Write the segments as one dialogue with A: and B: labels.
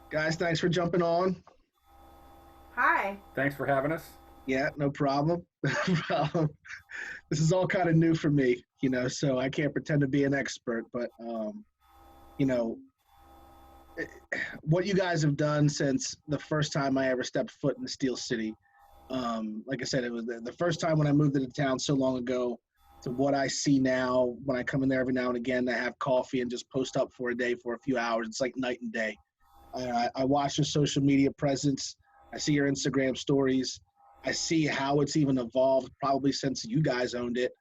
A: Guys, thanks for jumping on.
B: Hi.
C: Thanks for having us.
A: Yeah, no problem. No problem. This is all kind of new for me, so I can't pretend to be an expert, but you know, what you guys have done since the first time I ever stepped foot in Steel City. Like I said, it was the first time when I moved into town so long ago to what I see now when I come in there every now and again to have coffee and just post up for a day for a few hours. It's like night and day. I watch your social media presence. I see your Instagram stories. I see how it's even evolved probably since you guys owned it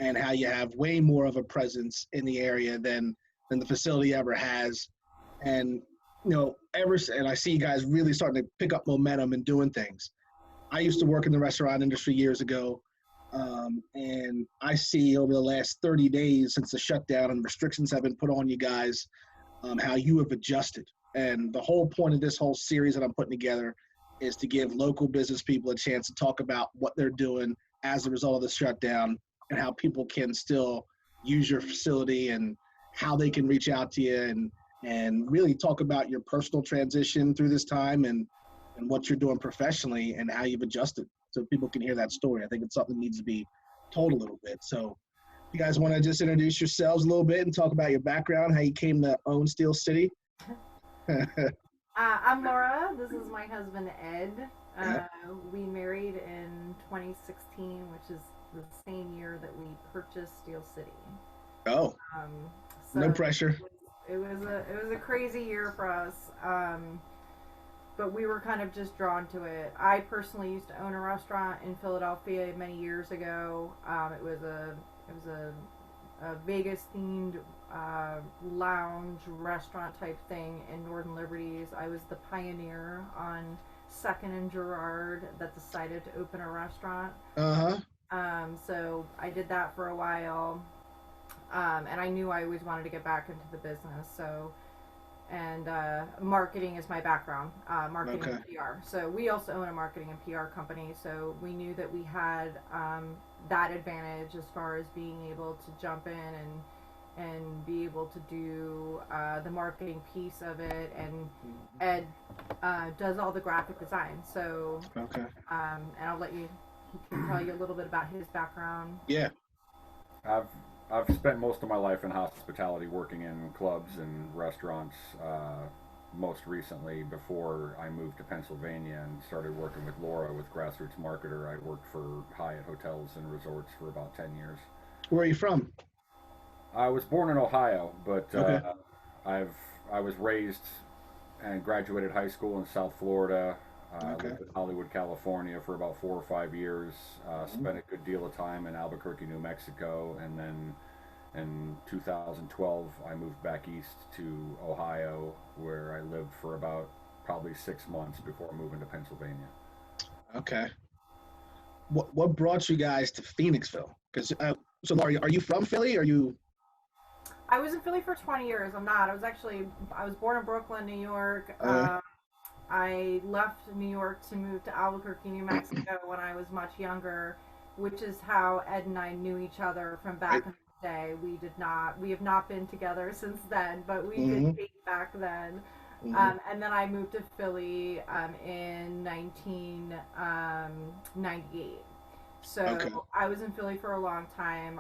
A: and how you have way more of a presence in the area than the facility ever has. And, and I see you guys really starting to pick up momentum and doing things. I used to work in the restaurant industry years ago. And I see over the last 30 days since the shutdown and restrictions have been put on you guys, how you have adjusted. And the whole point of this whole series that I'm putting together is to give local business people a chance to talk about what they're doing as a result of the shutdown and how people can still use your facility and how they can reach out to you and really talk about your personal transition through this time and what you're doing professionally and how you've adjusted so people can hear that story. I think it's something that needs to be told a little bit. So you guys want to just introduce yourselves a little bit and talk about your background, how you came to own Steel City?
B: I'm Laura. This is my husband, Ed.
A: Yeah.
B: We married in 2016, which is the same year that we purchased Steel City.
A: Oh,
B: Um,
A: no
B: so
A: pressure.
B: it was a crazy year for us. But we were kind of just drawn to it. I personally used to own a restaurant in Philadelphia many years ago. It was a Vegas themed lounge restaurant type thing in Northern Liberties. I was the pioneer on Second and Girard that decided to open a restaurant.
A: Uh-huh.
B: So I did that for a while, and I knew I always wanted to get back into the business. So and marketing is my background, marketing
A: Okay.
B: and PR. So we also own a marketing and PR company. So we knew that we had that advantage as far as being able to jump in and be able to do the marketing piece of it. And Ed does all the graphic design. So
A: Okay.
B: and I'll let you. He can tell you a little bit about his background.
A: Yeah.
C: I've I've spent most of my life in hospitality, working in clubs and restaurants. Most recently, before I moved to Pennsylvania and started working with Laura with Grassroots Marketer, I worked for Hyatt Hotels and Resorts for about 10 years.
A: Where are you from?
C: I was born in Ohio, but
A: Okay.
C: I've I was raised and graduated high school in South Florida.
A: Okay.
C: Lived in Hollywood, California for about 4 or 5 years.
A: Mhm.
C: Spent a good deal of time in Albuquerque, New Mexico, and then in 2012 I moved back east to Ohio, where I lived for about probably 6 months before moving to Pennsylvania.
A: Okay. What brought you guys to Phoenixville? Because so Laura, are you from Philly? Are you?
B: I was in Philly for 20 years. I'm not. I was born in Brooklyn, New York.
A: Uh,
B: I left New York to move to Albuquerque, New Mexico when I was much younger, which is how Ed and I knew each other from
A: right.
B: back in the day. We have not been together since then, but we did
A: Mm-hmm.
B: date back then.
A: Mm-hmm.
B: And then I moved to Philly in 1998.
A: Okay.
B: So I was in Philly for a long time.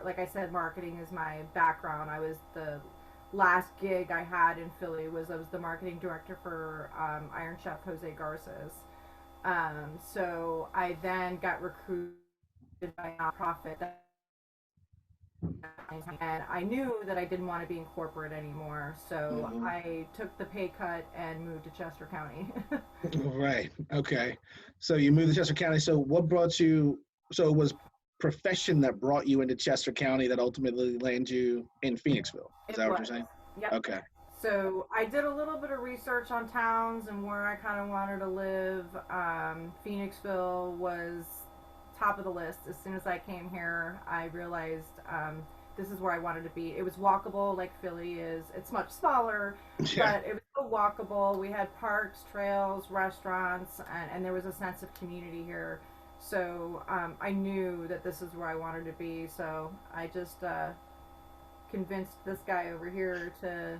B: Like I said, marketing is my background. I was the last gig I had in Philly was I was the marketing director for Iron Chef Jose Garces. So I then got recruited by a nonprofit that and I knew that I didn't want to be in corporate anymore. So
A: Mm-hmm.
B: I took the pay cut and moved to Chester County.
A: Right. Okay. So you moved to Chester County. So what brought you? So it was profession that brought you into Chester County that ultimately landed you in Phoenixville. Is
B: It
A: that what you're
B: was.
A: saying?
B: Yep.
A: Okay.
B: So I did a little bit of research on towns and where I kind of wanted to live. Phoenixville was top of the list. As soon as I came here, I realized this is where I wanted to be. It was walkable like Philly is. It's much smaller,
A: Yeah.
B: but it was still walkable. We had parks, trails, restaurants, and there was a sense of community here. So I knew that this is where I wanted to be. So I just convinced this guy over here to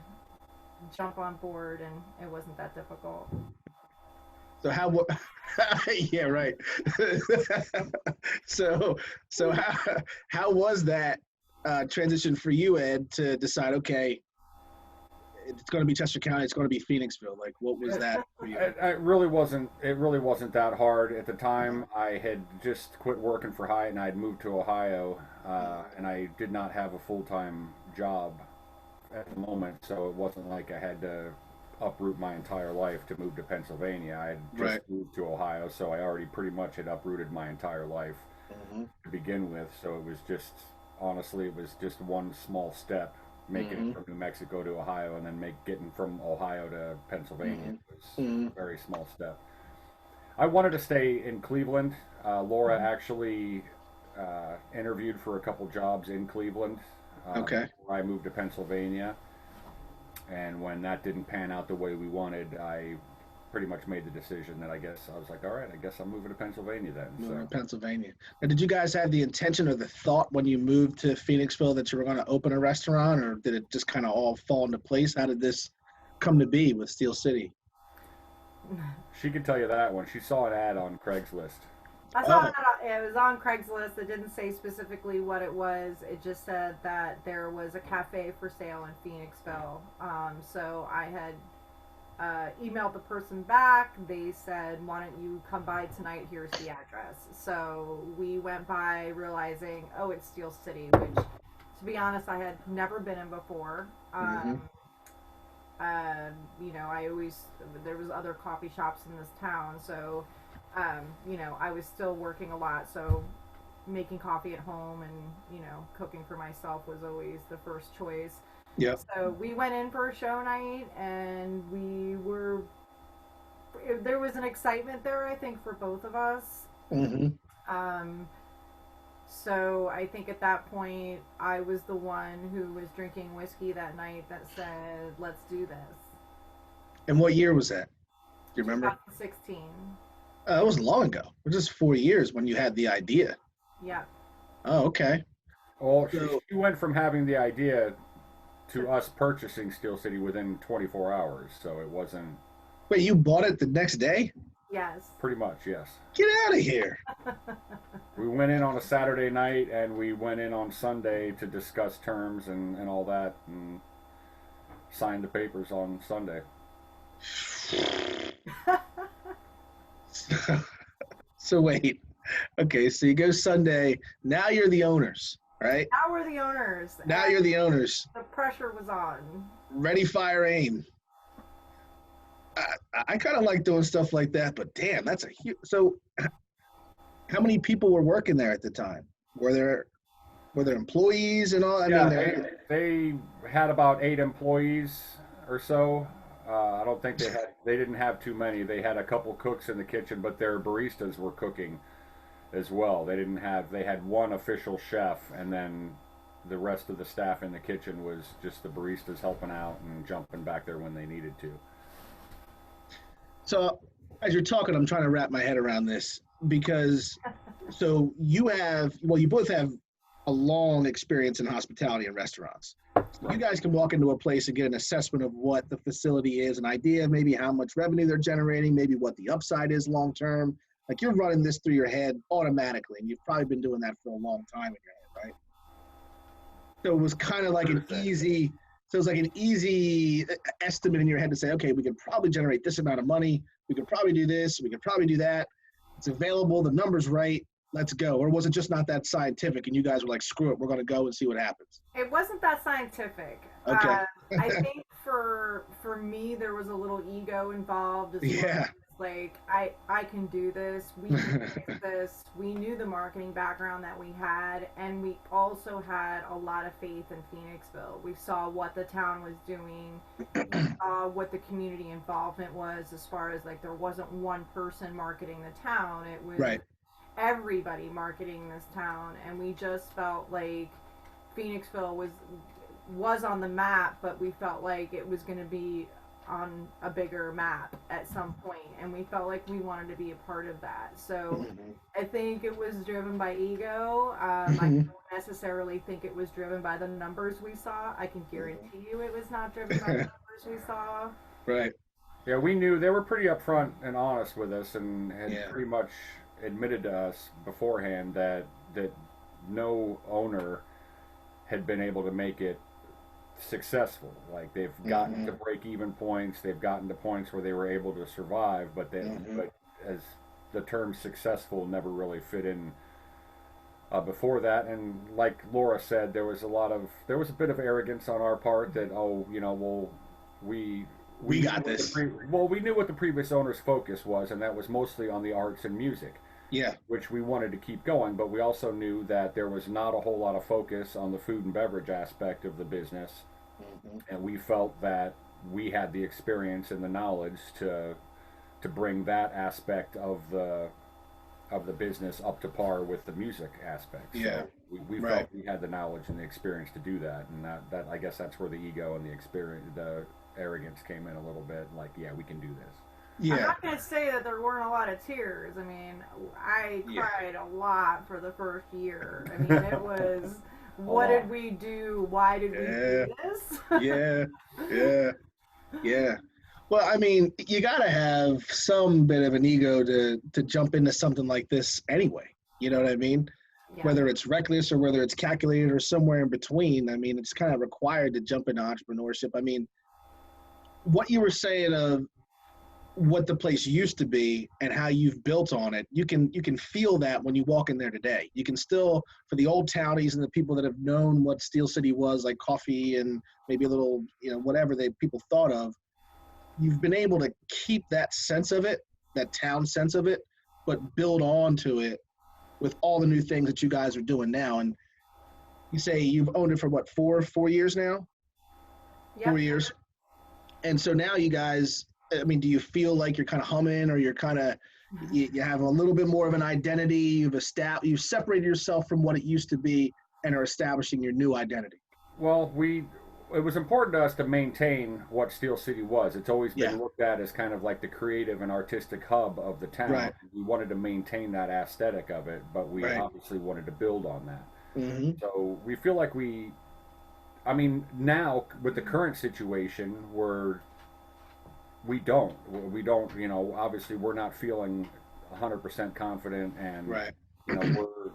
B: jump on board, and it wasn't that difficult.
A: So yeah, right. so how was that transition for you, Ed, to decide, okay, it's going to be Chester County, it's going to be Phoenixville? Like, what was that for you?
C: It really wasn't. It really wasn't that hard at the time. I had just quit working for Hyatt, and I had moved to Ohio, and I did not have a full-time job at the moment, so it wasn't like I had to uproot my entire life to move to Pennsylvania. I had just moved to Ohio, so I already pretty much had uprooted my entire life to begin with. So it was just, honestly, it was just one small step, making it from New Mexico to Ohio, and then getting from Ohio to Pennsylvania was a very small step. I wanted to stay in Cleveland. Laura actually interviewed for a couple jobs in Cleveland.
A: Okay.
C: Before I moved to Pennsylvania. And when that didn't pan out the way we wanted, I pretty much made the decision that I was like, all right, I guess I'm moving to Pennsylvania then.
A: Moving to Pennsylvania. Now, did you guys have the intention or the thought when you moved to Phoenixville that you were going to open a restaurant, or did it just kind of all fall into place? How did this come to be with Steel City?
C: She could tell you that one. She saw an ad on Craigslist.
B: I saw it was on Craigslist. It didn't say specifically what it was. It just said that there was a cafe for sale in Phoenixville. So I had emailed the person back. They said, why don't you come by tonight? Here's the address. So we went by realizing, oh, it's Steel City, which, to be honest, I had never been in before. There was other coffee shops in this town, so I was still working a lot, so making coffee at home and, cooking for myself was always the first choice.
A: Yeah.
B: So we went in for a show night, and there was an excitement there, I think, for both of us. So I think at that point, I was the one who was drinking whiskey that night that said, let's do this.
A: And what year was that? Do you remember?
B: 2016.
A: It wasn't long ago. It was just 4 years when you had the idea.
B: Yeah.
A: Oh, okay.
C: Well, she went from having the idea to us purchasing Steel City within 24 hours, so it wasn't...
A: Wait, you bought it the next day?
B: Yes.
C: Pretty much, yes.
A: Get out of here.
C: We went in on a Saturday night, and we went in on Sunday to discuss terms and all that, and signed the papers on Sunday.
A: So wait. Okay, so you go Sunday. Now you're the owners, right?
B: Now we're the owners.
A: Now you're the owners.
B: The pressure was on.
A: Ready, fire, aim. I kind of like doing stuff like that, but damn, that's a huge... So how many people were working there at the time? Were there employees and all?
C: They had about 8 employees or so. I don't think they didn't have too many. They had a couple cooks in the kitchen, but their baristas were cooking as well. They had one official chef, and then the rest of the staff in the kitchen was just the baristas helping out and jumping back there when they needed to.
A: So as you're talking, I'm trying to wrap my head around this, because so you both have a long experience in hospitality and restaurants. You guys can walk into a place and get an assessment of what the facility is, an idea, maybe how much revenue they're generating, maybe what the upside is long term. Like, you're running this through your head automatically, and you've probably been doing that for a long time in your head, right? So it was kind of like an easy estimate in your head to say, okay, we could probably generate this amount of money. We could probably do this. We could probably do that. It's available. The number's right. Let's go. Or was it just not that scientific, and you guys were like, screw it, we're going to go and see what happens?
B: It wasn't that scientific.
A: Okay.
B: I think for me, there was a little ego involved.
A: Yeah.
B: Like, I can do this. We can do this. We knew the marketing background that we had, and we also had a lot of faith in Phoenixville. We saw what the town was doing, what the community involvement was, as far as, like, there wasn't one person marketing the town. It was everybody marketing this town, and we just felt like Phoenixville was on the map, but we felt like it was going to be on a bigger map at some point, and we felt like we wanted to be a part of that. So I think it was driven by ego. I don't necessarily think it was driven by the numbers we saw. I can guarantee you it was not driven by the we saw.
A: Right.
C: Yeah, we knew they were pretty upfront and honest with us, and had
A: Yeah.
C: pretty much admitted to us beforehand that no owner had been able to make it successful. Like they've gotten to break even points, they've gotten to points where they were able to survive, but but as the term successful never really fit in before that. And like Laura said, there was a bit of arrogance on our part that well we
A: got
C: knew what
A: this.
C: we knew what the previous owner's focus was, and that was mostly on the arts and music.
A: Yeah.
C: Which we wanted to keep going, but we also knew that there was not a whole lot of focus on the food and beverage aspect of the business, and we felt that we had the experience and the knowledge to bring that aspect of the business up to par with the music aspect.
A: Yeah.
C: So we felt we had the knowledge and the experience to do that, and that I guess that's where the ego and the arrogance came in a little bit. Like, yeah, we can do this.
A: Yeah.
B: I'm not going to say that there weren't a lot of tears. I mean, I cried a lot for the first year. I mean, it was, what did we do? Why did we do this?
A: Yeah. Well, I mean, you got to have some bit of an ego to jump into something like this anyway. You know what I mean? Yeah. Whether it's reckless or whether it's calculated or somewhere in between. I mean, it's kind of required to jump into entrepreneurship. I mean, what you were saying of what the place used to be and how you've built on it, you can feel that when you walk in there today. You can still, for the old townies and the people that have known what Steel City was, like coffee and maybe a little, whatever people thought of, you've been able to keep that sense of it, that town sense of it, but build on to it with all the new things that you guys are doing now. And you say you've owned it for what, 4 years now? Yep. 4 years. And so now you guys, I mean, do you feel like you're kind of humming, or you're kind of, you have a little bit more of an identity, you've separated yourself from what it used to be and are establishing your new identity?
C: Well, it was important to us to maintain what Steel City was. It's always been looked at as kind of like the creative and artistic hub of the town.
A: Right.
C: We wanted to maintain that aesthetic of it, but we obviously wanted to build on that. So we feel like now with the current situation, we don't, obviously we're not feeling 100% confident, and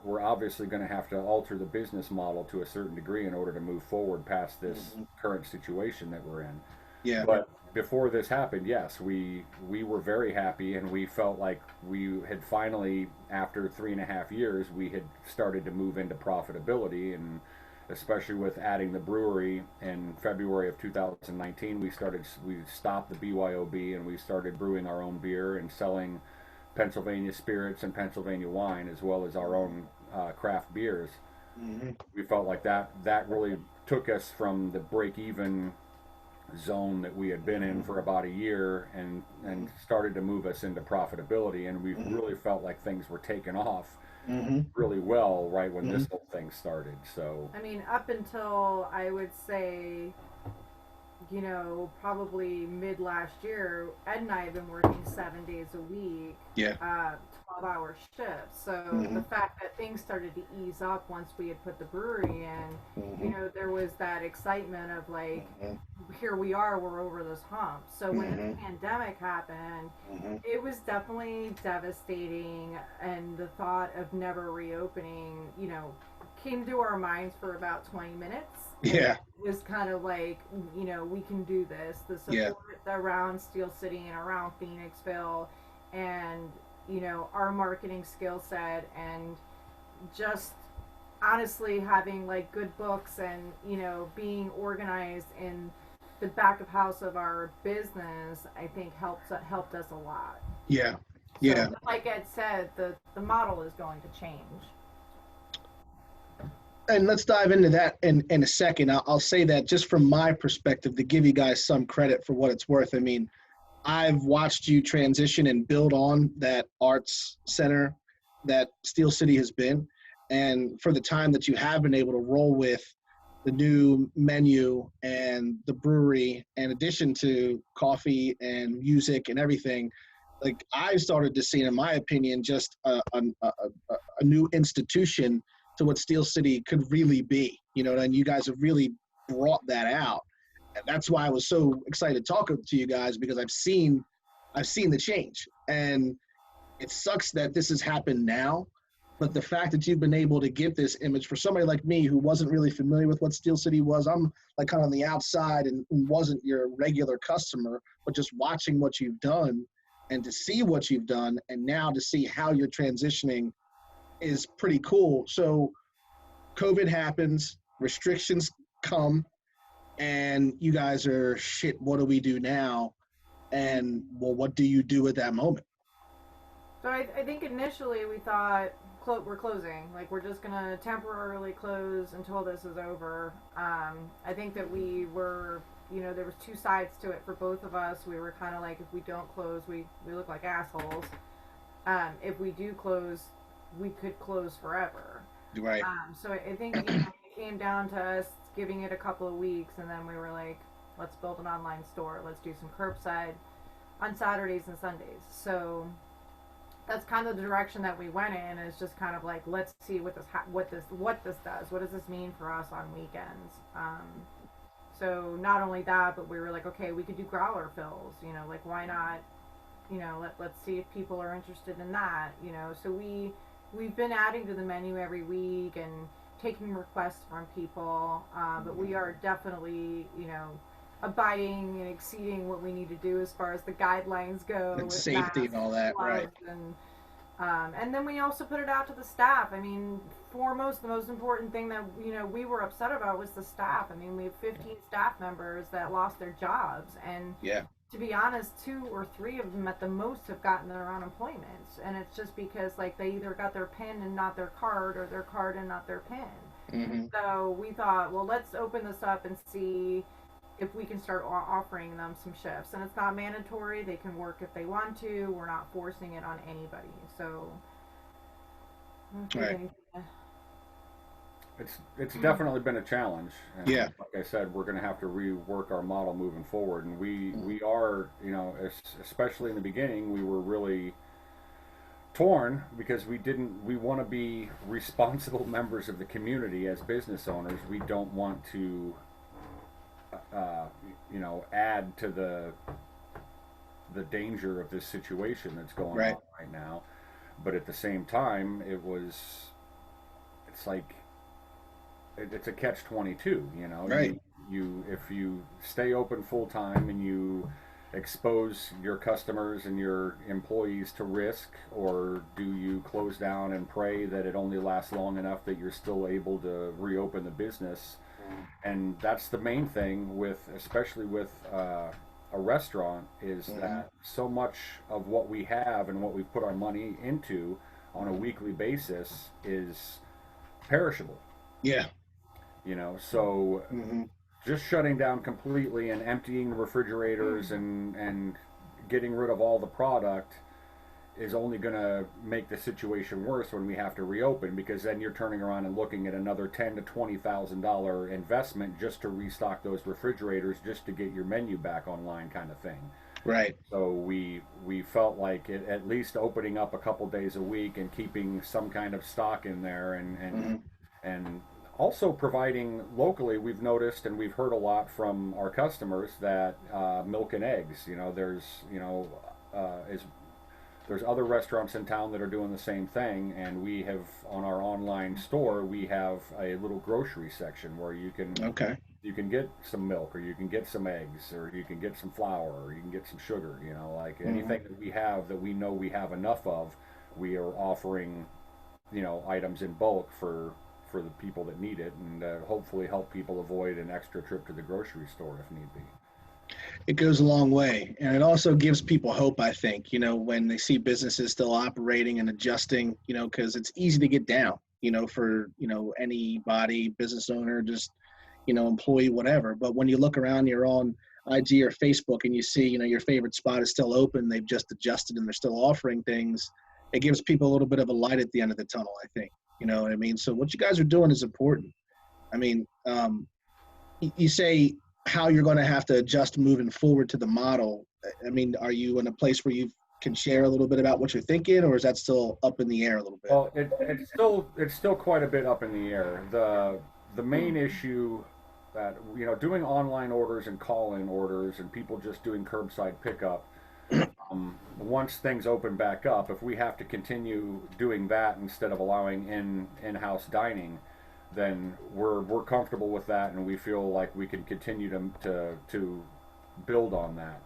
C: we're obviously going to have to alter the business model to a certain degree in order to move forward past this current situation that we're in.
A: Yeah.
C: But before this happened, yes, we were very happy, and we felt like we had finally, after 3.5 years, we had started to move into profitability, and especially with adding the brewery in February of 2019, we stopped the BYOB, and we started brewing our own beer and selling Pennsylvania spirits and Pennsylvania wine, as well as our own craft beers. We felt like that really took us from the break-even zone that we had been in for about a year, and started to move us into profitability, and we really felt like things were taking off really well right when this whole thing started. So
B: I mean, up until I would say, probably mid last year, Ed and I have been working 7 days a week, 12-hour shifts. So the fact that things started to ease up once we had put the brewery in, there was that excitement of like, here we are, we're over this hump. So when the pandemic happened, it was definitely devastating, and the thought of never reopening, came to our minds for about 20 minutes.
A: Yeah.
B: It was kind of like, we can do this. The support around Steel City and around Phoenixville, and, our marketing skill set, and just honestly having like good books and, being organized in the back of house of our business, I think helped us a lot.
A: Yeah.
B: So, like Ed said, the model is going to change.
A: And let's dive into that in a second. I'll say that just from my perspective, to give you guys some credit for what it's worth. I mean, I've watched you transition and build on that arts center that Steel City has been. And for the time that you have been able to roll with the new menu and the brewery, in addition to coffee and music and everything, like I started to see, in my opinion, just a new institution to what Steel City could really be, and you guys have really brought that out. And that's why I was so excited talking to you guys, because I've seen the change. And it sucks that this has happened now, but the fact that you've been able to give this image for somebody like me who wasn't really familiar with what Steel City was, I'm like kind of on the outside and wasn't your regular customer, but just watching what you've done and to see what you've done and now to see how you're transitioning is pretty cool. So COVID happens, restrictions come, and you guys are, shit, what do we do now? And well, what do you do at that moment?
B: So I think initially we thought we're closing. Like, we're just gonna temporarily close until this is over. I think that we were, there was two sides to it for both of us. We were kind of like, if we don't close, we look like assholes. If we do close, we could close forever.
A: Right.
B: So I think it came down to us giving it a couple of weeks, and then we were like, let's build an online store. Let's do some curbside on Saturdays and Sundays. So that's kind of the direction that we went in. Is just kind of like, let's see what this does. What does this mean for us on weekends? So not only that, but we were like, okay, we could do growler fills. Like, why not? Let's see if people are interested in that. So we've been adding to the menu every week and taking requests from people, but we are definitely, abiding and exceeding what we need to do as far as the guidelines go.
A: And safety and all that, right.
B: And then we also put it out to the staff. I mean, foremost, the most important thing that, we were upset about was the staff. I mean, we have 15 staff members that lost their jobs. And
A: yeah,
B: to be honest, 2 or 3 of them at the most have gotten their unemployment. And it's just because, like, they either got their PIN and not their card, or their card and not their PIN.
A: Mm-hmm.
B: So we thought, well, let's open this up and see if we can start offering them some shifts. And it's not mandatory. They can work if they want to. We're not forcing it on anybody. So
A: right.
C: It's definitely been a challenge. And
A: yeah,
C: like I said, we're going to have to rework our model moving forward. And we are, especially in the beginning, we were really torn because we want to be responsible members of the community as business owners. We don't want to add to the danger of this situation that's going
A: right.
C: on right now. But at the same time, it's like, it's a catch-22,
A: Right.
C: You if you stay open full time and you expose your customers and your employees to risk, or do you close down and pray that it only lasts long enough that you're still able to reopen the business? And that's the main thing especially with a restaurant, is that so much of what we have and what we put our money into on a weekly basis is perishable.
A: Yeah.
C: So just shutting down completely and emptying the refrigerators and getting rid of all the product is only going to make the situation worse when we have to reopen, because then you're turning around and looking at another $10,000 to $20,000 investment just to restock those refrigerators, just to get your menu back online, kind of thing.
A: Right.
C: So we felt like at least opening up a couple days a week and keeping some kind of stock in there, and also providing locally. We've noticed and we've heard a lot from our customers that milk and eggs. There's other restaurants in town that are doing the same thing, and we have, on our online store, we have a little grocery section where you can get some milk, or you can get some eggs, or you can get some flour, or you can get some sugar. Anything that we have that we know we have enough of, we are offering, items in bulk for the people that need it, and hopefully help people avoid an extra trip to the grocery store if need be.
A: It goes a long way, and it also gives people hope, I think, when they see businesses still operating and adjusting, because it's easy to get down, for, anybody, business owner, just, employee, whatever. But when you look around, you're on IG or Facebook, and you see, your favorite spot is still open, they've just adjusted and they're still offering things, it gives people a little bit of a light at the end of the tunnel, I think. You know what I mean? So what you guys are doing is important. I mean, you say how you're going to have to adjust moving forward to the model. I mean, are you in a place where you can share a little bit about what you're thinking, or is that still up in the air a little bit?
C: Well, it's still quite a bit up in the air. The main issue that, doing online orders and call-in orders and people just doing curbside pickup. Once things open back up, if we have to continue doing that instead of allowing in-house dining, then we're comfortable with that, and we feel like we can continue to build on that.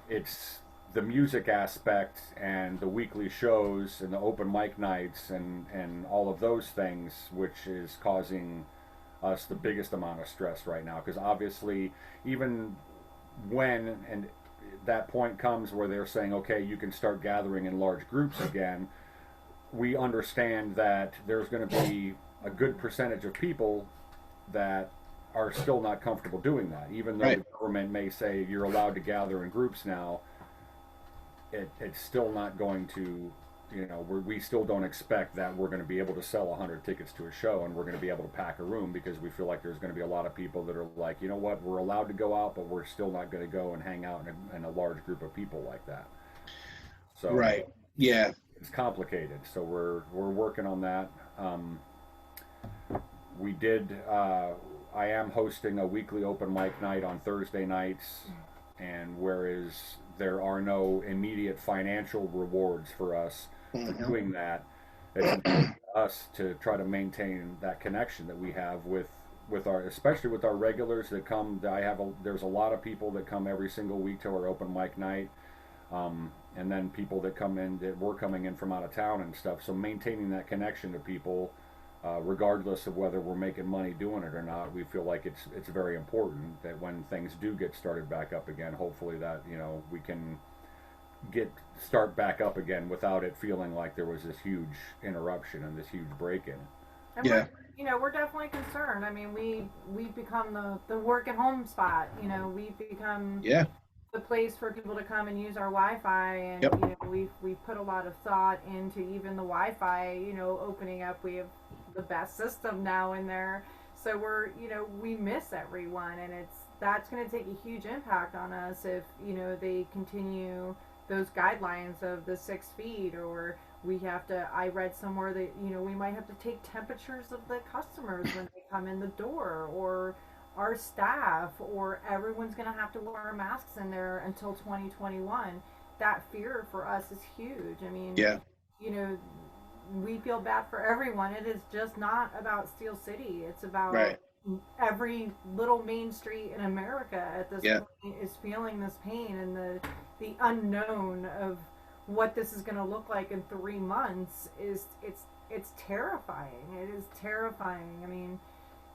C: It's the music aspect and the weekly shows and the open mic nights and all of those things which is causing us the biggest amount of stress right now, because obviously even when and that point comes where they're saying, okay, you can start gathering in large groups again, we understand that there's going to be a good percentage of people that are still not comfortable doing that. Even though the government may say you're allowed to gather in groups now, it's still not going to, we still don't expect that we're going to be able to sell 100 tickets to a show and we're going to be able to pack a room, because we feel like there's going to be a lot of people that are like, you know what, we're allowed to go out, but we're still not going to go and hang out in a large group of people like that. So it's complicated. So we're working on that. I am hosting a weekly open mic night on Thursday nights, and whereas there are no immediate financial rewards for us for doing that, it's important to us to try to maintain that connection that we have with our, especially with our regulars that come. There's a lot of people that come every single week to our open mic night, and then people that come in that were coming in from out of town and stuff. So maintaining that connection to people, regardless of whether we're making money doing it or not, we feel like it's very important that when things do get started back up again, hopefully that we can start back up again without it feeling like there was this huge interruption and this huge break-in.
B: And we're definitely concerned. I mean, we've become the work at home spot. We've become the place for people to come and use our Wi-Fi, and we've put a lot of thought into even the Wi-Fi. Opening up, we have the best system now in there, so we miss everyone, and that's going to take a huge impact on us if they continue those guidelines of the 6 feet, or I read somewhere that we might have to take temperatures of the customers when they come in the door, or our staff, or everyone's going to have to wear masks in there until 2021. That fear for us is huge. I mean, we feel bad for everyone. It is just not about Steel City. It's about every little main street in America at this point is feeling this pain, and the unknown of what this is going to look like in 3 months it's terrifying. It is terrifying. I mean,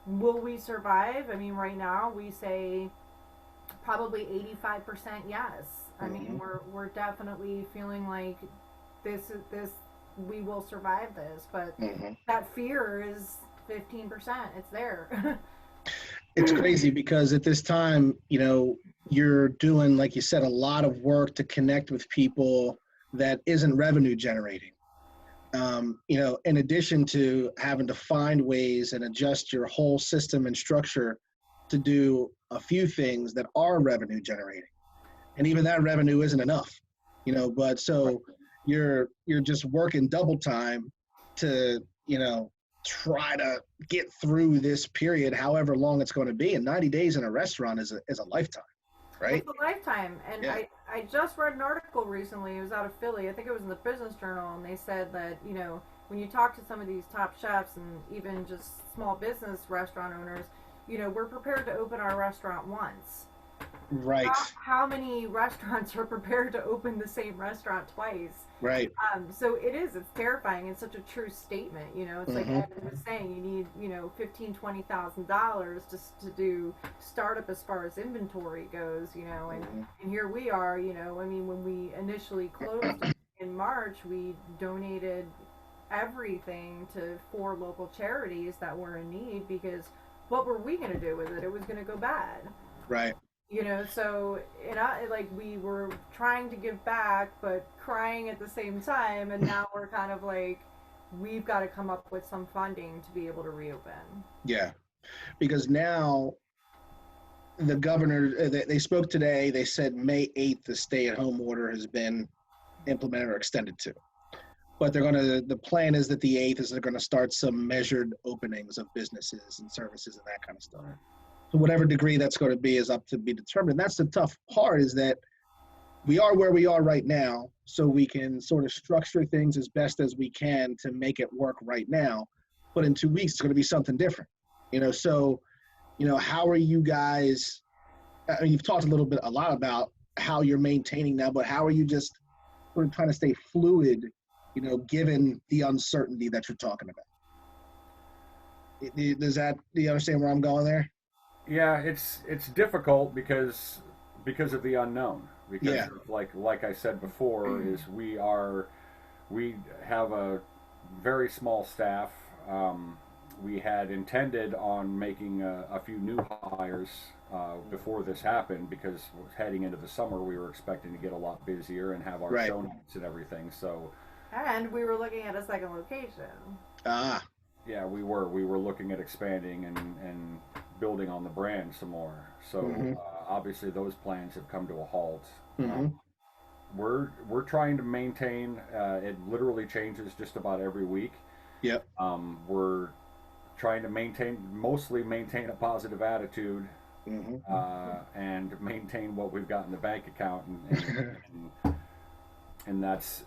B: will we survive? I mean, right now we say probably 85% yes. I mean, we're definitely feeling like this we will survive this, but that fear is 15%. It's there.
A: It's crazy because at this time, you're doing, like you said, a lot of work to connect with people that isn't revenue generating. In addition to having to find ways and adjust your whole system and structure to do a few things that are revenue generating. And even that revenue isn't enough, but so you're just working double time to, try to get through this period, however long it's going to be. And 90 days in a restaurant is a lifetime, right?
B: It's a lifetime. And I just read an article recently. It was out of Philly. I think it was in the Business Journal. And they said that, when you talk to some of these top chefs and even just small business restaurant owners, we're prepared to open our restaurant once.
A: Right.
B: How many restaurants are prepared to open the same restaurant twice?
A: Right.
B: So it's terrifying. It's such a true statement. It's like Ed was saying, you need, $15,000-$20,000 to do startup as far as inventory goes, and here we are, I mean, when we initially closed in March, we donated everything to 4 local charities that were in need, because what were we going to do with it? It was going to go bad.
A: Right.
B: So we were trying to give back, but crying at the same time, and now we're kind of like, we've got to come up with some funding to be able to reopen. Yeah,
A: because now the governor, they spoke today, they said May 8th, the stay-at-home order has been implemented or extended to. But the plan is that they're going to start some measured openings of businesses and services and that kind of stuff. to whatever degree that's going to be is up to be determined. And that's the tough part, is that we are where we are right now, so we can sort of structure things as best as we can to make it work right now. But in 2 weeks, it's going to be something different, So, how are you guys? I mean, you've talked a lot about how you're maintaining now, but how are you just sort of trying to stay fluid, given the uncertainty that you're talking about? Do you understand where I'm going there?
C: Yeah, it's difficult because of the unknown. Because
A: Yeah.
C: like I said before, is we have a very small staff. We had intended on making a few new hires before this happened, because heading into the summer we were expecting to get a lot busier and have our
A: Right.
C: show nights and everything. So
B: And we were looking at a second location.
A: Ah,
C: yeah, we were looking at expanding and building on the brand some more. So
A: Mhm.
C: obviously those plans have come to a halt.
A: Mhm.
C: We're trying to maintain. It literally changes just about every week.
A: Yep.
C: We're trying to mostly maintain a positive attitude,
A: Mhm.
C: and maintain what we've got in the bank account, and that's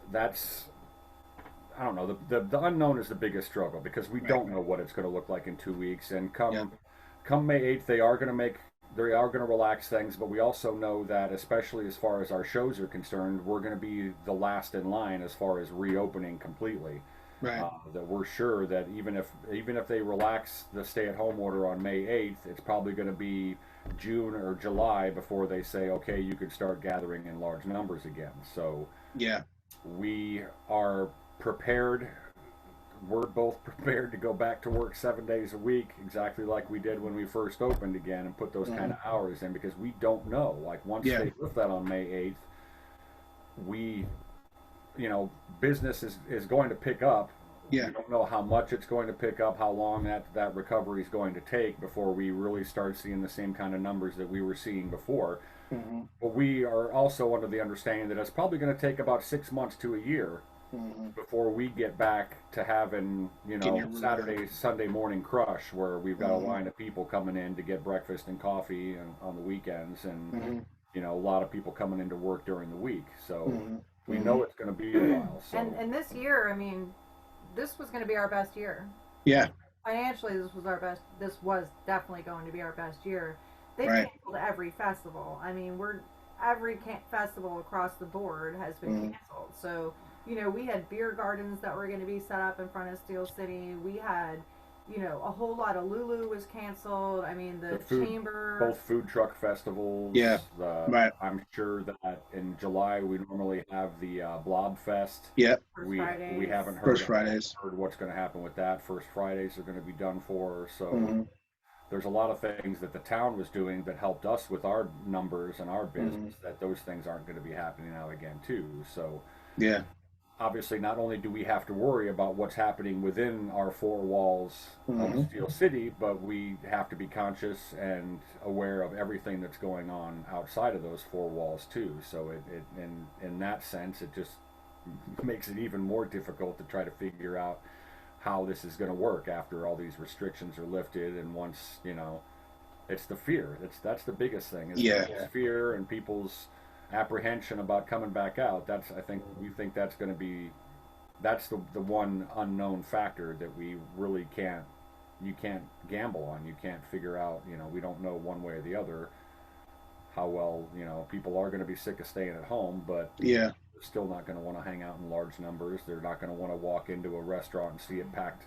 C: I don't know. The unknown is the biggest struggle, because we don't know what it's going to look like in 2 weeks. And come May 8th, they are going to relax things, but we also know that, especially as far as our shows are concerned, we're going to be the last in line as far as reopening completely.
A: Right.
C: That we're sure that even if they relax the stay-at-home order on May 8th, it's probably going to be June or July before they say, okay, you can start gathering in large numbers again. So
A: Yeah.
C: we are prepared. We're both prepared to go back to work 7 days a week, exactly like we did when we first opened again, and put those kind of hours in, because we don't know. Like, once they lift that on May 8th, we, business is going to pick up.
A: Yeah.
C: We don't know how much it's going to pick up, how long that recovery is going to take before we really start seeing the same kind of numbers that we were seeing before.
A: Mhm.
C: But we are also under the understanding that it's probably going to take about 6 months to a year
A: Mhm.
C: before we get back to having, Saturday, Sunday morning crush, where we've got a line of people coming in to get breakfast and coffee on the weekends, and a lot of people coming into work during the week. So we know it's going to be a while. So.
B: And this year, I mean, this was going to be our best year.
A: Yeah.
B: Financially, this was definitely going to be our best year. They've
A: Right.
B: canceled every festival. I mean, every festival across the board has been canceled. So, we had beer gardens that were going to be set up in front of Steel City. We had, a whole lot of Lulu was canceled. I mean, the chamber.
C: Both food truck festivals.
A: Yeah. Right.
C: I'm sure that in July we normally have the Blob Fest.
A: Yeah.
C: We haven't heard
A: First Fridays.
C: Heard what's going to happen with that. First Fridays are going to be done for. So there's a lot of things that the town was doing that helped us with our numbers and our business, that those things aren't going to be happening now again too. So
A: yeah.
C: Obviously, not only do we have to worry about what's happening within our four walls of Steel City, but we have to be conscious and aware of everything that's going on outside of those four walls too. So in that sense, it just makes it even more difficult to try to figure out how this is going to work after all these restrictions are lifted. And once, it's the fear. That's the biggest thing. It's fear and people's apprehension about coming back out. We think that's going to be, that's the one unknown factor that we really you can't gamble on. You can't figure out, we don't know one way or the other how well, people are going to be sick of staying at home, but they're still not going to want to hang out in large numbers. They're not going to want to walk into a restaurant and see it packed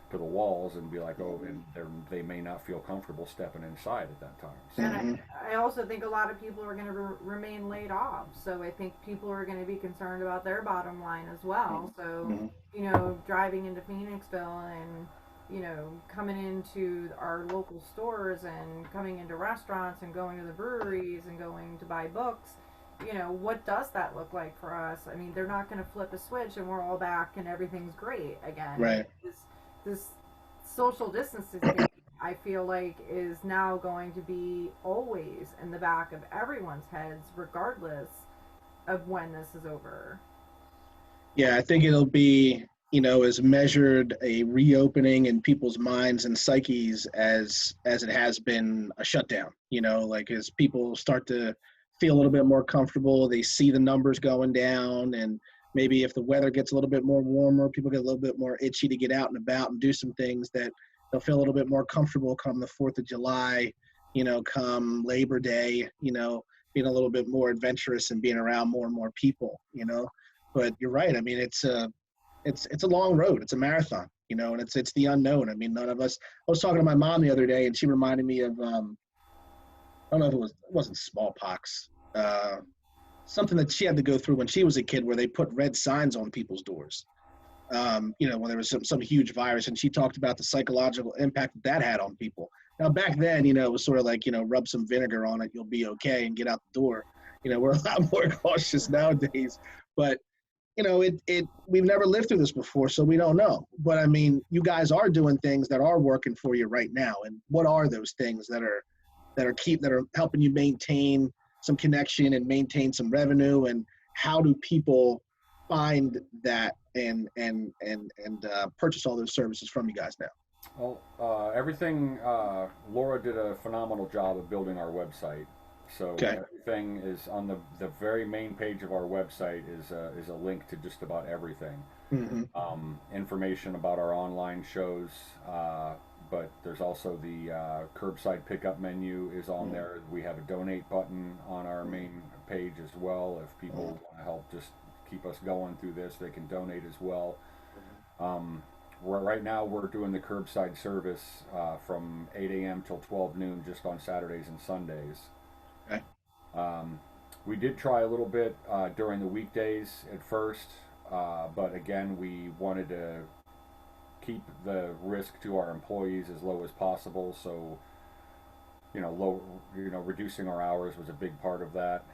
C: to the walls and be like, oh, and they may not feel comfortable stepping inside at that time. So.
B: And I also think a lot of people are going to remain laid off. So I think people are going to be concerned about their bottom line as well. So, driving into Phoenixville and, coming into our local stores and coming into restaurants and going to the breweries and going to buy books, what does that look like for us? I mean, they're not going to flip a switch and we're all back and everything's great again.
A: Right.
B: This social distancing, I feel like, is now going to be always in the back of everyone's heads, regardless of when this is over.
A: Yeah, I think it'll be is measured a reopening in people's minds and psyches as it has been a shutdown. Like as people start to feel a little bit more comfortable, they see the numbers going down, and maybe if the weather gets a little bit more warmer, people get a little bit more itchy to get out and about and do some things that they'll feel a little bit more comfortable come the 4th of July, come Labor Day, being a little bit more adventurous and being around more and more people, But you're right. I mean, it's a long road. It's a marathon, and it's the unknown. I mean, none of us. I was talking to my mom the other day, and she reminded me of I don't know if it wasn't smallpox, something that she had to go through when she was a kid, where they put red signs on people's doors. When there was some huge virus, and she talked about the psychological impact that had on people. Now back then, it was sort of like, rub some vinegar on it, you'll be okay, and get out the door. We're a lot more cautious nowadays, but we've never lived through this before, so we don't know. But I mean, you guys are doing things that are working for you right now. And what are those things that are helping you maintain some connection and maintain some revenue? And how do people find that and purchase all those services from you guys now?
C: Well, everything. Laura did a phenomenal job of building our website. So
A: Okay.
C: everything is on the very main page of our website is a link to just about everything.
A: Mm-hmm.
C: Information about our online shows, but there's also the curbside pickup menu is on there. We have a donate button on our main page as well. If people want to help just keep us going through this, they can donate as well. Right now we're doing the curbside service from 8 a.m. till 12 noon just on Saturdays and Sundays.
A: Okay.
C: We did try a little bit during the weekdays at first, but again, we wanted to keep the risk to our employees as low as possible. So, reducing our hours was a big part of that.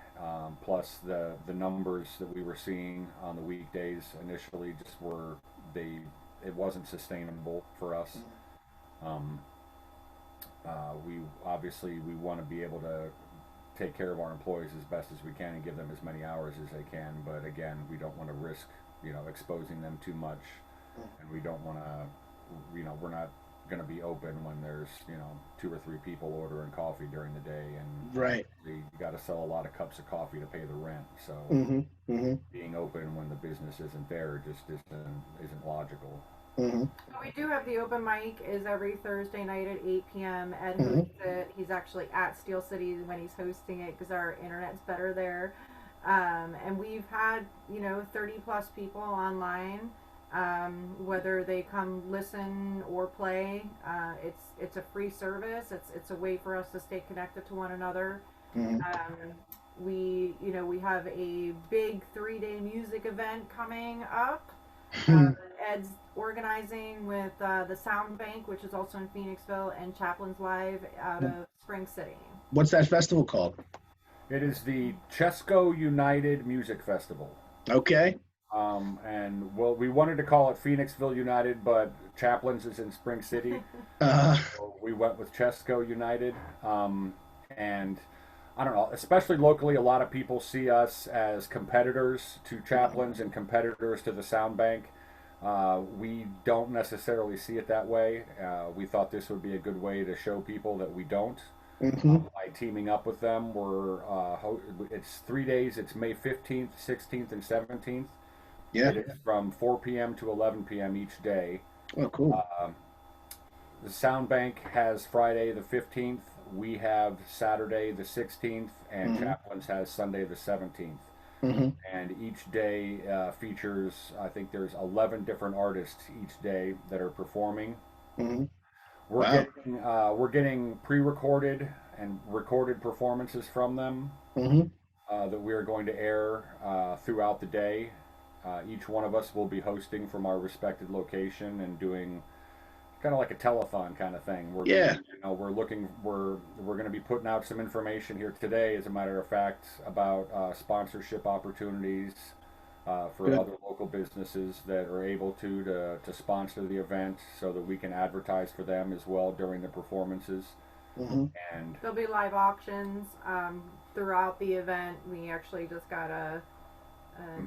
C: Plus, the numbers that we were seeing on the weekdays initially it wasn't sustainable for us. We want to be able to take care of our employees as best as we can and give them as many hours as they can. But again, we don't want to risk, exposing them too much, and we don't want to, we're not going to be open when there's, 2 or 3 people ordering coffee during the day, and
A: Right.
C: you got to sell a lot of cups of coffee to pay the rent. So being open when the business isn't there just isn't logical.
B: We do have the open mic is every Thursday night at 8 p.m. Ed hosts it. He's actually at Steel City when he's hosting it because our internet's better there. And we've had 30 plus people online, whether they come listen or play. It's a free service. It's a way for us to stay connected to one another. We have a big 3-day music event coming up. Ed's organizing with the Sound Bank, which is also in Phoenixville, and Chaplin's Live out of Spring City.
A: What's that festival called?
C: It is the Chesco United Music Festival.
A: Okay.
C: We wanted to call it Phoenixville United, but Chaplin's is in Spring City. So we went with Chesco United. And I don't know, especially locally, a lot of people see us as competitors to Chaplin's and competitors to the Sound Bank. We don't necessarily see it that way. We thought this would be a good way to show people that we don't. By teaming up with them, it's 3 days. It's May 15th, 16th, and 17th.
A: Yeah.
C: It is from 4 p.m. to 11 p.m. each day.
A: Oh, cool.
C: The Sound Bank has Friday the 15th. We have Saturday the 16th, and Chaplin's has Sunday the 17th. And each day features, I think there's 11 different artists each day that are performing. We're getting pre-recorded and recorded performances from them that we are going to air throughout the day. Each one of us will be hosting from our respected location and doing kind of like a telethon kind of thing. We're going to be putting out some information here today, as a matter of fact, about sponsorship opportunities for other local businesses that are able to sponsor the event, so that we can advertise for them as well during the performances. And
B: there'll be live auctions throughout the event. We actually just got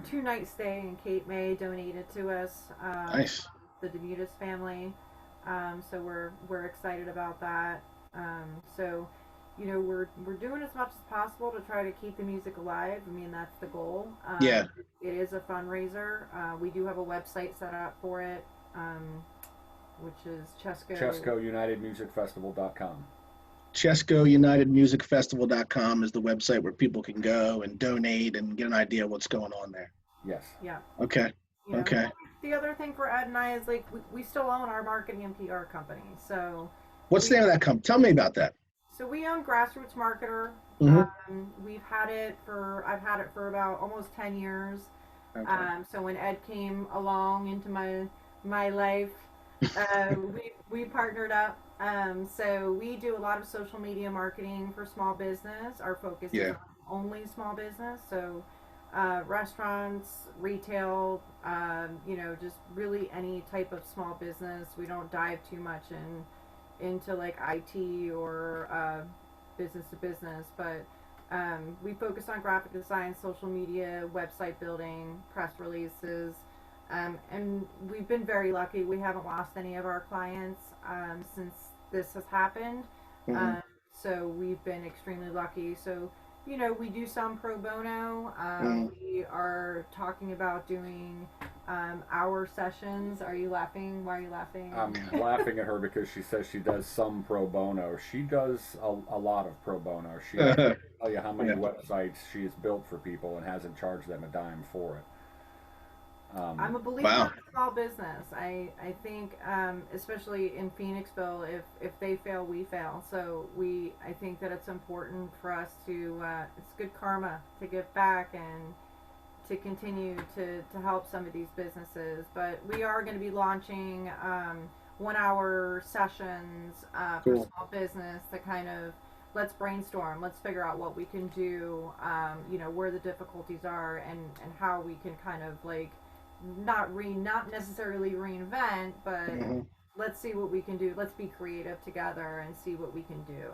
B: 2-night stay, and Kate May donated to us.
A: Nice.
B: The Demutis family. So we're excited about that. So, we're doing as much as possible to try to keep the music alive. I mean, that's the goal.
A: Yeah.
B: It is a fundraiser. We do have a website set up for it, which is
C: ChescoUnitedMusicFestival.com.
A: ChescoUnitedMusicFestival.com is the website where people can go and donate and get an idea of what's going on there.
C: Yes.
B: Yeah.
A: Okay. Okay.
B: The other thing for Ed and I is like we still own our marketing and PR company. So
A: what's the name of that company? Tell me about that.
B: So we own Grassroots Marketer.
A: Mm-hmm.
B: I've had it for about almost 10 years.
A: Okay.
B: So when Ed came along into my life, we partnered up. So we do a lot of social media marketing for small business. Our focus is on only small business. So restaurants, retail, just really any type of small business. We don't dive too much into like IT or business to business, but we focus on graphic design, social media, website building, press releases, and we've been very lucky. We haven't lost any of our clients since this has happened.
A: Mm-hmm.
B: So we've been extremely lucky. So we do some pro bono. We are talking about doing hour sessions. Are you laughing? Why are you laughing?
C: I'm laughing at her because she says she does some pro bono. She does a lot of pro bono. She doesn't tell you how many websites she has built for people and hasn't charged them a dime for it.
B: I'm a believer in small business. I think, especially in Phoenixville, if they fail, we fail. So I think that it's important for us to, it's good karma to give back and to continue to help some of these businesses. But we are going to be launching 1-hour sessions for small business to kind of, let's brainstorm, let's figure out what we can do, where the difficulties are and how we can kind of like, not necessarily reinvent, but let's see what we can do. Let's be creative together and see what we can do.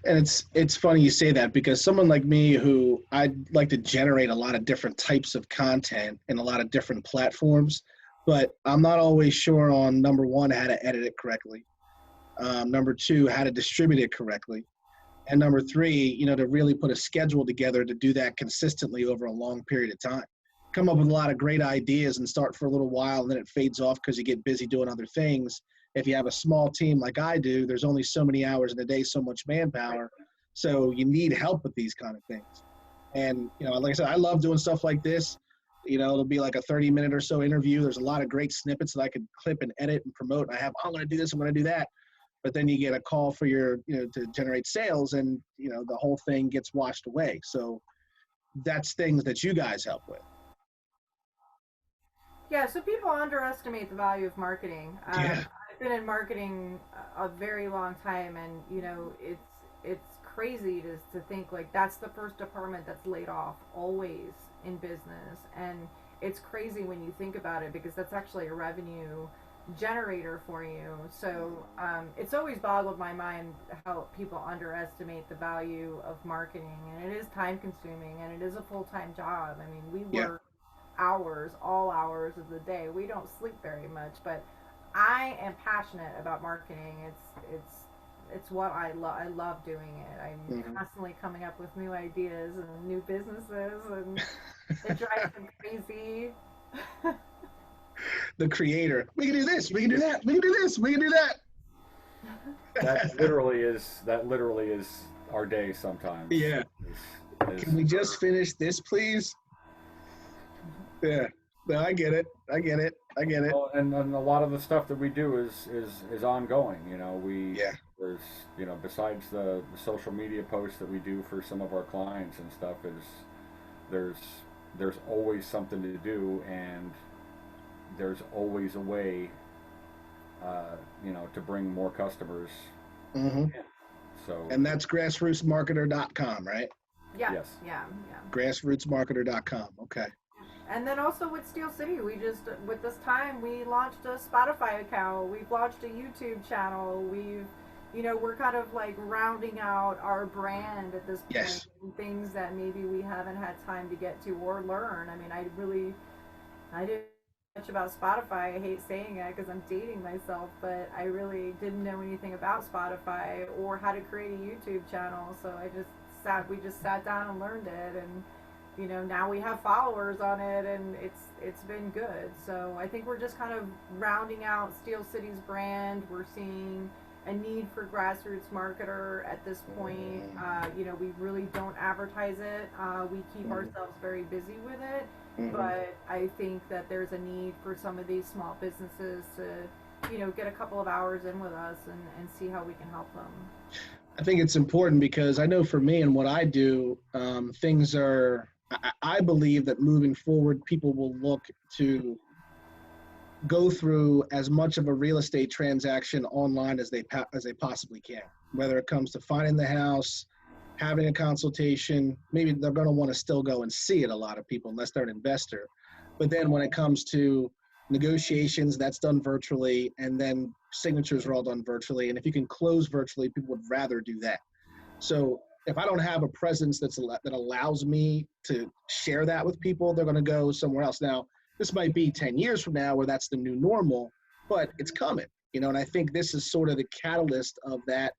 A: And it's funny you say that, because someone like me, who I'd like to generate a lot of different types of content in a lot of different platforms, but I'm not always sure on, number one, how to edit it correctly, number two, how to distribute it correctly, and number three, to really put a schedule together to do that consistently over a long period of time. Come up with a lot of great ideas and start for a little while, and then it fades off because you get busy doing other things. If you have a small team like I do, there's only so many hours in a day, so much manpower. So you need help with these kind of things. And, like I said, I love doing stuff like this. It'll be like a 30-minute or so interview. There's a lot of great snippets that I could clip and edit and promote. And I'm going to do this, I'm going to do that. But then you get a call for to generate sales, and, the whole thing gets washed away. So that's things that you guys help with.
B: Yeah, so people underestimate the value of marketing. I've been in marketing a very long time, and it's crazy to think like that's the first department that's laid off always in business, and it's crazy when you think about it, because that's actually a revenue generator for you. So it's always boggled my mind how people underestimate the value of marketing, and it is time consuming, and it is a full-time job. I mean, we work all hours of the day. We don't sleep very much, but I am passionate about marketing. It's what I love. I love doing it. I'm constantly coming up with new ideas and new businesses, and it drives me crazy.
A: The creator. We can do this. We can do that. We can do this. We can do that.
C: That literally is our day sometimes.
A: Yeah. Can we just finish this, please? Yeah, no, I get it. Well,
C: and a lot of the stuff that we do is ongoing. There's besides the social media posts that we do for some of our clients and stuff, there's always something to do, and there's always a way to bring more customers in. So, and
A: that's grassrootsmarketer.com, right?
B: Yeah.
C: Yes.
B: Yeah.
A: Grassrootsmarketer.com. Okay.
B: And then also with Steel City, with this time, we launched a Spotify account. We've launched a YouTube channel. We've, we're kind of like rounding out our brand at this point,
A: Yes.
B: and things that maybe we haven't had time to get to or learn. I mean, I didn't know much about Spotify. I hate saying it because I'm dating myself, but I really didn't know anything about Spotify or how to create a YouTube channel. So we just sat down and learned it, and now we have followers on it, and it's been good. So I think we're just kind of rounding out Steel City's brand. We're seeing a need for grassroots marketer at this point. We really don't advertise it. We keep ourselves very busy with it, but I think that there's a need for some of these small businesses to, get a couple of hours in with us and see how we can help them.
A: I think it's important because I know for me and what I do, things are, I believe that moving forward, people will look to go through as much of a real estate transaction online as they possibly can, whether it comes to finding the house, having a consultation. Maybe they're going to want to still go and see it, a lot of people, unless they're an investor. But then when it comes to negotiations, that's done virtually, and then signatures are all done virtually. And if you can close virtually, people would rather do that. So if I don't have a presence that allows me to share that with people, they're going to go somewhere else. Now, this might be 10 years from now where that's the new normal, but it's coming, and I think this is sort of the catalyst of that,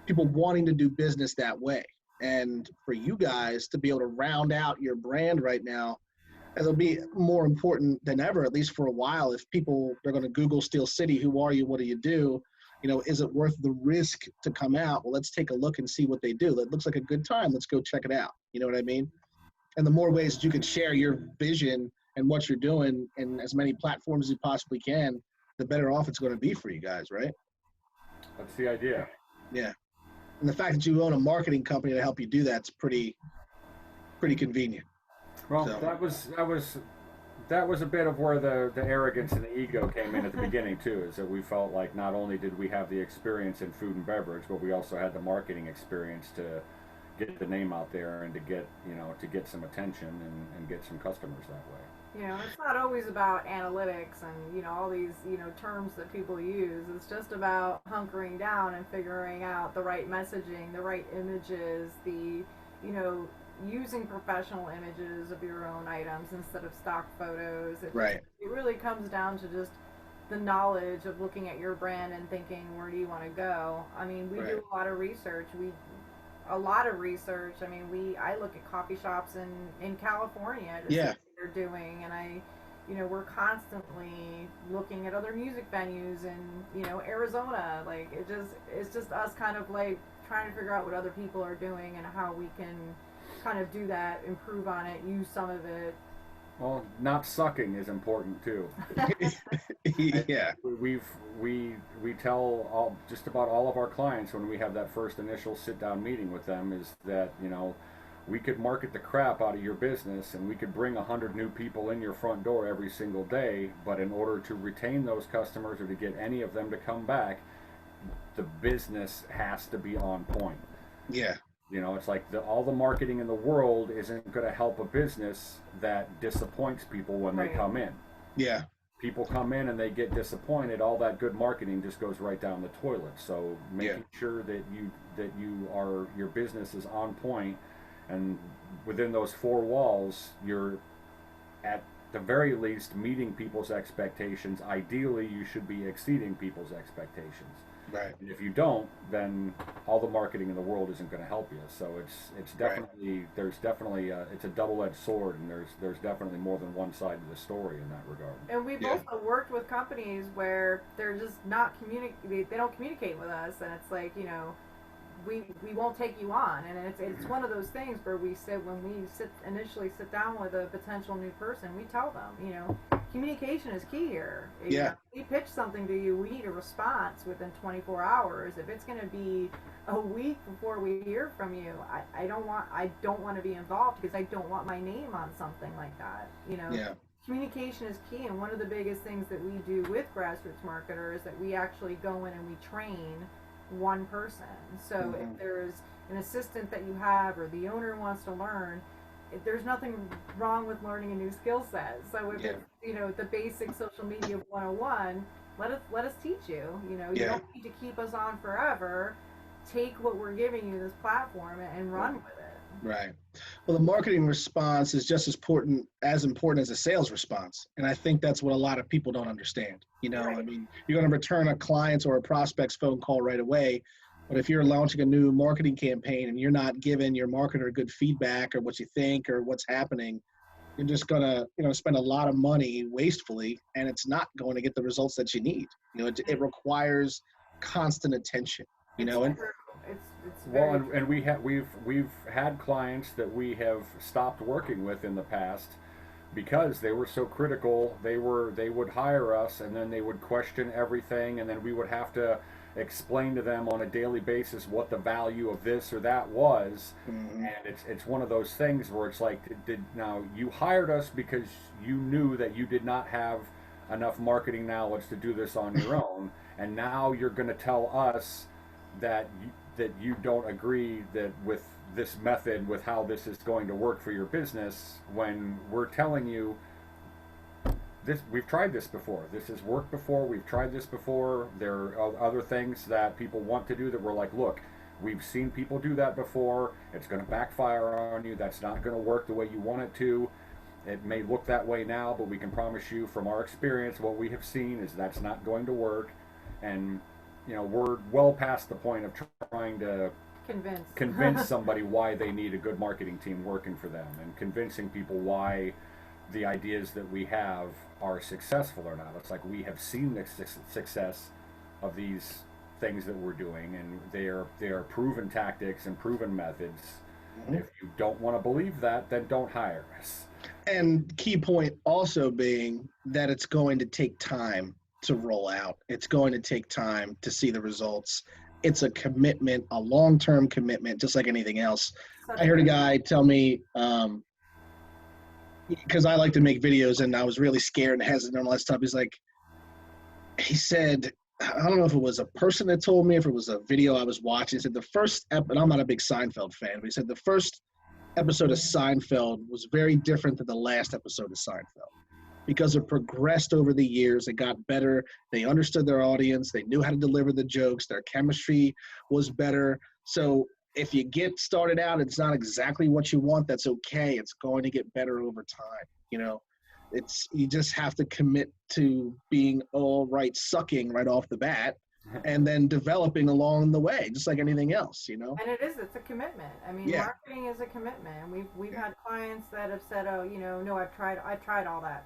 A: people wanting to do business that way. And for you guys to be able to round out your brand right now, it'll be more important than ever, at least for a while. If people are going to Google Steel City, who are you? What do you do? Is it worth the risk to come out? Well, let's take a look and see what they do. That looks like a good time. Let's go check it out. You know what I mean? And the more ways that you can share your vision and what you're doing in as many platforms as you possibly can, the better off it's going to be for you guys, right?
C: That's the idea.
A: Yeah. And the fact that you own a marketing company to help you do that's pretty convenient.
C: Well,
A: So.
C: that was a bit of where the arrogance and the ego came in at the beginning too. Is that we felt like not only did we have the experience in food and beverage, but we also had the marketing experience to get the name out there and to get some attention and get some customers that way.
B: It's not always about analytics and, all these, terms that people use. It's just about hunkering down and figuring out the right messaging, the right images, using professional images of your own items instead of stock photos.
A: Right.
B: It really comes down to just the knowledge of looking at your brand and thinking, where do you want to go? I mean, we do a lot of research. I mean, I look at coffee shops in California to see what they're doing, and we're constantly looking at other music venues in, Arizona. Like, it's just us kind of like trying to figure out what other people are doing and how we can kind of do that, improve on it, use some of it.
C: Well, not sucking is important too.
A: Yeah.
C: We tell just about all of our clients when we have that first initial sit down meeting with them is that we could market the crap out of your business and we could bring 100 new people in your front door every single day, but in order to retain those customers or to get any of them to come back, the business has to be on point.
A: Yeah.
C: It's like all the marketing in the world isn't going to help a business that disappoints people when they come in.
A: Yeah.
C: People come in and they get disappointed. All that good marketing just goes right down the toilet. So making sure that your business is on point, and within those four walls, you're at the very least meeting people's expectations. Ideally, you should be exceeding people's expectations.
A: Right.
C: And if you don't, then all the marketing in the world isn't going to help you. So it's definitely it's a double-edged sword, and there's definitely more than one side to the story in that regard.
B: And we've also worked with companies where they're just not they don't communicate with us, and it's like, we won't take you on. And it's one of those things where we initially sit down with a potential new person, we tell them, communication is key here. If we pitch something to you, we need a response within 24 hours. If it's going to be a week before we hear from you, I don't want to be involved, because I don't want my name on something like that. Communication is key, and one of the biggest things that we do with grassroots marketers is that we actually go in and we train one person. So if there's an assistant that you have, or the owner wants to learn, there's nothing wrong with learning a new skill set. So if it's, the basic social media 101, let us teach you. You know, you
A: Yeah.
B: don't need to keep us on forever. Take what we're giving you, this platform, and run with it.
A: Right. Well, the marketing response is just as important as the sales response. And I think that's what a lot of people don't understand. You know, I
B: Right.
A: mean, you're going to return a client's or a prospect's phone call right away. But if you're launching a new marketing campaign and you're not giving your marketer good feedback or what you think or what's happening, you're just going to, spend a lot of money wastefully, and it's not going to get the results that you need. It requires constant attention,
B: It's
A: and
B: true. It's
C: Well,
B: very
C: and we've had clients that we have stopped working with in the past because they were so critical. They would hire us, and then they would question everything, and then we would have to explain to them on a daily basis what the value of this or that was.
A: Mhm.
C: And it's one of those things where it's like, did now you hired us because you knew that you did not have enough marketing knowledge to do this on your own, and now you're going to tell us that you don't agree that with this method, with how this is going to work for your business, when we're telling you this, we've tried this before, this has worked before, we've tried this before, there are other things that people want to do that we're like, look, we've seen people do that before, it's going to backfire on you, that's not going to work the way you want it to. It may look that way now, but we can promise you from our experience, what we have seen is that's not going to work. And we're well past the point of trying to convince somebody why they need a good marketing team working for them, and convincing people why the ideas that we have are successful or not. It's like, we have seen the success of these things that we're doing, and they are proven tactics and proven methods.
A: Mhm.
C: If you don't want to believe that, then don't hire us.
A: And key point also being that it's going to take time to roll out. It's going to take time to see the results. It's a commitment, a long-term commitment, just like anything else.
B: such
A: I
B: a
A: heard a
B: good
A: guy tell me, because I like to make videos and I was really scared and hesitant on all that stuff. He said, I don't know if it was a person that told me, if it was a video I was watching. He said and I'm not a big Seinfeld fan, but he said the first episode of Seinfeld was very different than the last episode of Seinfeld because it progressed over the years. It got better. They understood their audience. They knew how to deliver the jokes. Their chemistry was better. So if you get started out, it's not exactly what you want. That's okay. It's going to get better over time. You just have to commit to being all right, sucking right off the bat, and then developing along the way, just like anything else.
B: And it's a commitment. I mean,
A: Yeah.
B: marketing is a commitment. We've had clients that have said, "Oh, no, I've tried all that."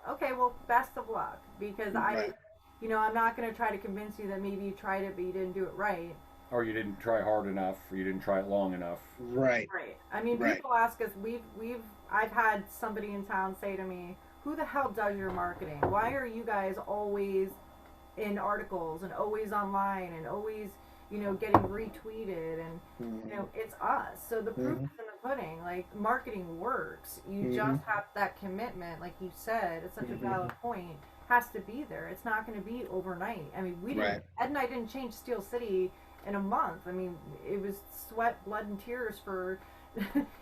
B: Okay, well, best of luck, because
A: Right.
B: I'm not going to try to convince you that maybe you tried it but you didn't do it right.
C: Or you didn't try hard enough, or you didn't try it long enough.
A: Right.
B: Right. I mean,
A: Right.
B: people ask us. I've had somebody in town say to me, "Who the hell does your marketing? Why are you guys always in articles and always online and always, getting retweeted?" And
A: Mhm.
B: it's us. So the proof
A: Mhm.
B: is in the pudding. Like, marketing works. You
A: Mhm.
B: just have that commitment, like you said. It's such a valid point. Has to be there. It's not going to be overnight. I mean, we didn't.
A: Right.
B: Ed and I didn't change Steel City in a month. I mean, it was sweat, blood, and tears for,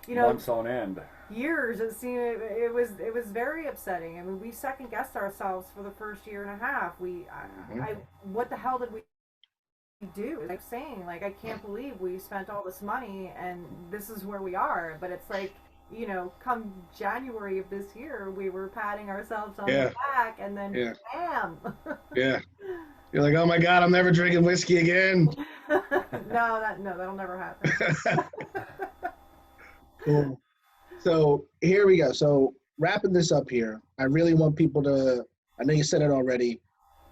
C: Months on end.
B: years. It was very upsetting. I mean, we second guessed ourselves for the first year and a half. What the hell did we do? Like, saying, like, I can't believe we spent all this money and this is where we are. But it's like, come January of this year, we were patting ourselves on
A: Yeah.
B: the back, and then
A: Yeah.
B: bam.
A: Yeah. You're like, oh my God, I'm never drinking whiskey again.
B: That'll never happen.
A: Cool. So here we go. So wrapping this up here, I really want people to, I know you said it already,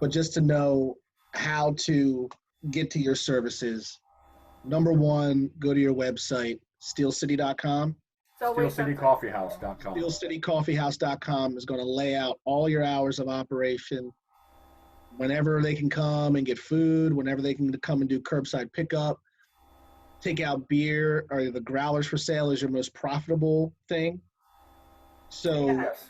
A: but just to know how to get to your services. Number one, go to your website, steelcity.com.
B: So wait,
C: SteelCityCoffeehouse.com.
A: SteelCityCoffeehouse.com is going to lay out all your hours of operation, whenever they can come and get food, whenever they can come and do curbside pickup. Take out beer or the growlers for sale is your most profitable thing. So,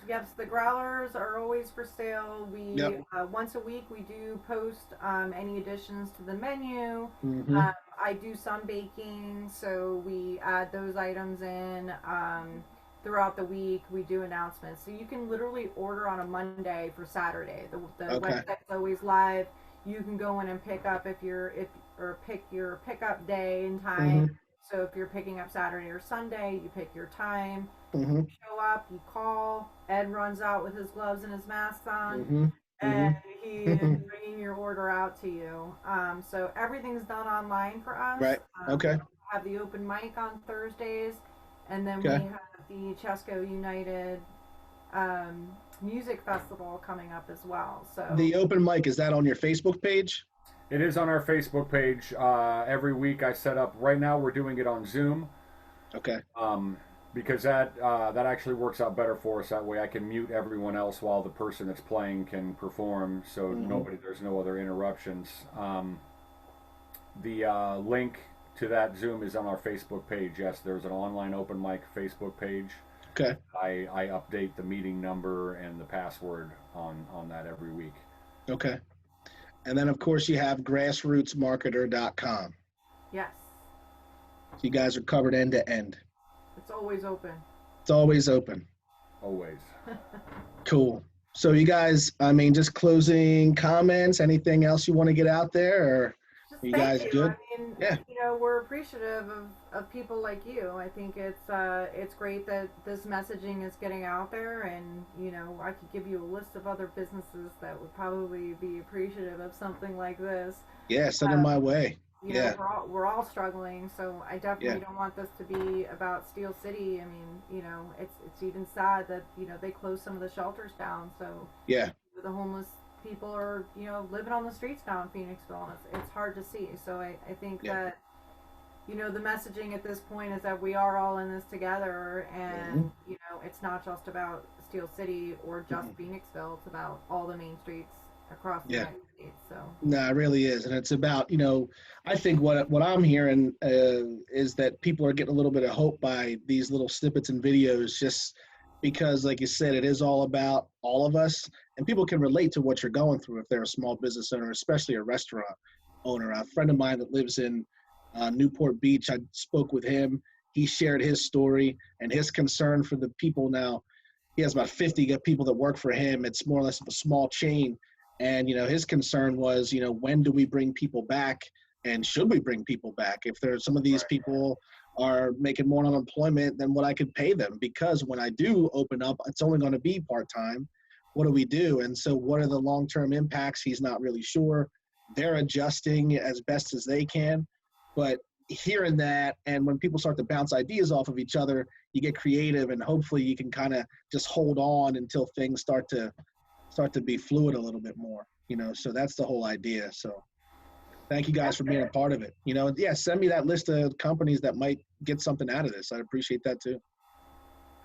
B: Yes, the growlers are always for sale.
A: Yep.
B: Once a week we do post any additions to the menu.
A: mhm.
B: I do some baking, so we add those items in. throughout the week we do announcements. So you can literally order on a Monday for Saturday. The
A: Okay.
B: website's always live. You can go in and pick up or pick your pickup day and time.
A: Mhm.
B: So if you're picking up Saturday or Sunday, you pick your time.
A: Mhm.
B: Show up, you call. Ed runs out with his gloves and his mask on,
A: Mhm.
B: and
A: Mhm.
B: he is bringing your order out to you. So everything's done online for us.
A: Right. Okay.
B: We have the open mic on Thursdays, and then we
A: Okay.
B: have the Chesco United Music Festival coming up as well. So
A: The open mic, is that on your Facebook page?
C: It is on our Facebook page. Every week I set up. Right now we're doing it on Zoom.
A: Okay.
C: Because that actually works out better for us. That way, I can mute everyone else while the person that's playing can perform, so there's no other interruptions. The link to that Zoom is on our Facebook page. Yes, there's an online open mic Facebook page.
A: Okay.
C: I update the meeting number and the password on that every week.
A: Okay. And then, of course, you have grassrootsmarketer.com.
B: yes,
A: So you guys are covered end to end.
B: it's always open.
A: It's always open.
C: Always.
A: Cool. So you guys, I mean, just closing comments, anything else you want to get out there, or
B: Just
A: you
B: thank
A: guys
B: you.
A: good?
B: I mean,
A: Yeah.
B: we're appreciative of people like you. I think it's great that this messaging is getting out there, and I could give you a list of other businesses that would probably be appreciative of something like this.
A: Yeah, send them my way. Yeah.
B: We're all struggling, so I definitely don't want this to be about Steel City. I mean, it's even sad that they closed some of the shelters down. So
A: Yeah.
B: the homeless people are living on the streets now in Phoenixville, and it's hard to see. So I think that the messaging at this point is that we are all in this together, and it's not just about Steel City or just Phoenixville. It's about all the main streets across the United States. So
A: No, it really is, and it's about I think what I'm hearing is that people are getting a little bit of hope by these little snippets and videos, just because, like you said, it is all about all of us, and people can relate to what you're going through if they're a small business owner, especially a restaurant owner. A friend of mine that lives in Newport Beach, I spoke with him. He shared his story and his concern for the people. Now he has about 50 people that work for him. It's more or less of a small chain. And, his concern was, when do we bring people back, and should we bring people back? If there's some of these people are making more unemployment than what I could pay them, because when I do open up, it's only going to be part-time. What do we do? And so what are the long-term impacts? He's not really sure. They're adjusting as best as they can. But hearing that, and when people start to bounce ideas off of each other, you get creative, and hopefully you can kind of just hold on until things start to be fluid a little bit more, so that's the whole idea. So thank you guys for being a part of it. Send me that list of companies that might get something out of this. I'd appreciate that too.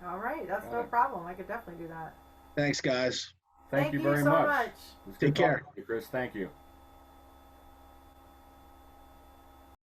B: all right, that's no problem. I could definitely do that.
A: Thank you guys.
C: Thank you very
B: so
C: much.
B: much.
C: It was
A: Take
C: good talking
A: care.
C: to you, Chris. Thank you.